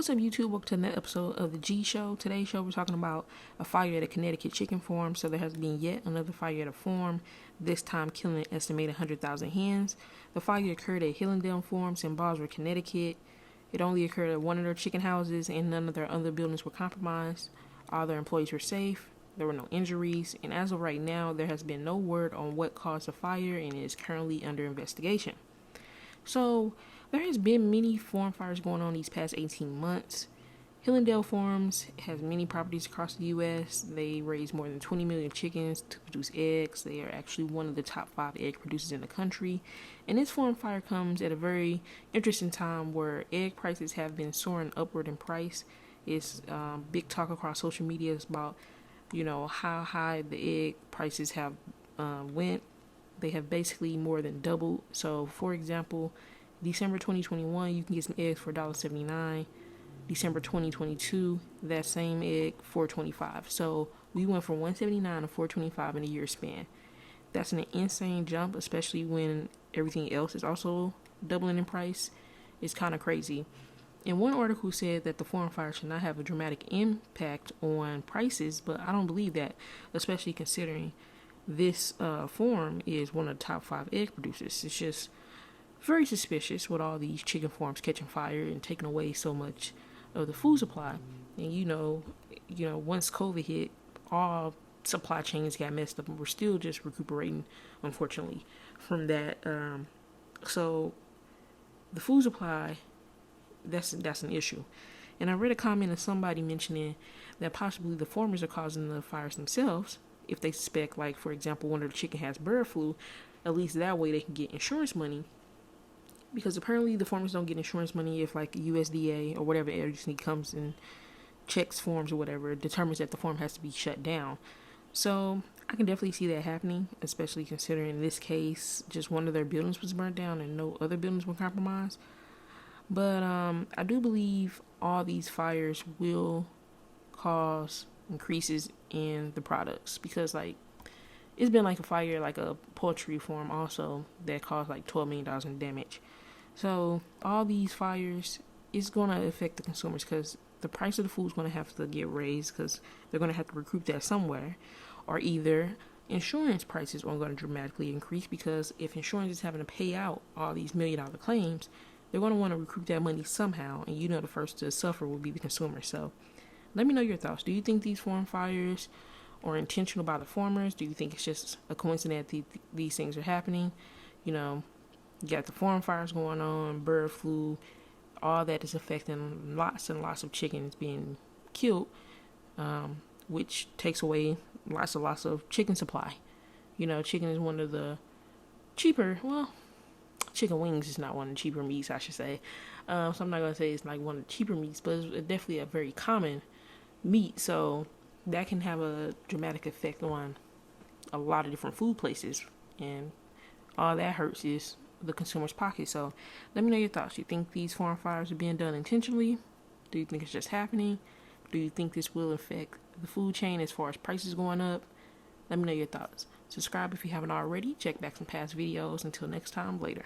What's up, YouTube? Welcome to another episode of the G Show. Today's show, we're talking about a fire at a Connecticut chicken farm. So there has been yet another fire at a farm, this time killing an estimated 100,000 hens. The fire occurred at Hillandale Farms in Bosworth, Connecticut. It only occurred at one of their chicken houses, and none of their other buildings were compromised. All their employees were safe. There were no injuries, and as of right now, there has been no word on what caused the fire, and it is currently under investigation. So there has been many farm fires going on these past 18 months. Hillandale Farms has many properties across the U.S. They raise more than 20 million chickens to produce eggs. They are actually one of the top 5 egg producers in the country. And this farm fire comes at a very interesting time where egg prices have been soaring upward in price. It's big talk across social media about, how high the egg prices have went. They have basically more than doubled. So, for example, December 2021, you can get some eggs for $1.79. December 2022, that same egg, $4.25. So we went from $1.79 to $4.25 in a year span. That's an insane jump, especially when everything else is also doubling in price. It's kind of crazy. And one article said that the farm fire should not have a dramatic impact on prices, but I don't believe that, especially considering this farm is one of the top 5 egg producers. It's just very suspicious with all these chicken farms catching fire and taking away so much of the food supply. And once COVID hit, all supply chains got messed up, and we're still just recuperating, unfortunately, from that. So the food supply, that's an issue. And I read a comment of somebody mentioning that possibly the farmers are causing the fires themselves. If they suspect, like, for example, one of the chicken has bird flu, at least that way they can get insurance money. Because apparently the farmers don't get insurance money if, like, USDA or whatever agency comes and checks farms or whatever, determines that the farm has to be shut down. So I can definitely see that happening, especially considering in this case, just one of their buildings was burnt down and no other buildings were compromised. But I do believe all these fires will cause increases in the products, because, like, it's been like a fire, like a poultry farm also, that caused like $12 million in damage. So all these fires is going to affect the consumers, because the price of the food is going to have to get raised, because they're going to have to recoup that somewhere. Or either insurance prices are going to dramatically increase, because if insurance is having to pay out all these $1 million claims, they're going to want to recoup that money somehow, and the first to suffer will be the consumer. So let me know your thoughts. Do you think these farm fires are intentional by the farmers? Do you think it's just a coincidence that these things are happening? You got the farm fires going on, bird flu, all that is affecting lots and lots of chickens being killed, which takes away lots of chicken supply. Chicken is one of the cheaper, chicken wings is not one of the cheaper meats, I should say. So I'm not going to say it's like one of the cheaper meats, but it's definitely a very common meat. So that can have a dramatic effect on a lot of different food places, and all that hurts is the consumer's pocket. So let me know your thoughts. Do you think these farm fires are being done intentionally? Do you think it's just happening? Do you think this will affect the food chain as far as prices going up? Let me know your thoughts. Subscribe if you haven't already. Check back some past videos. Until next time, later.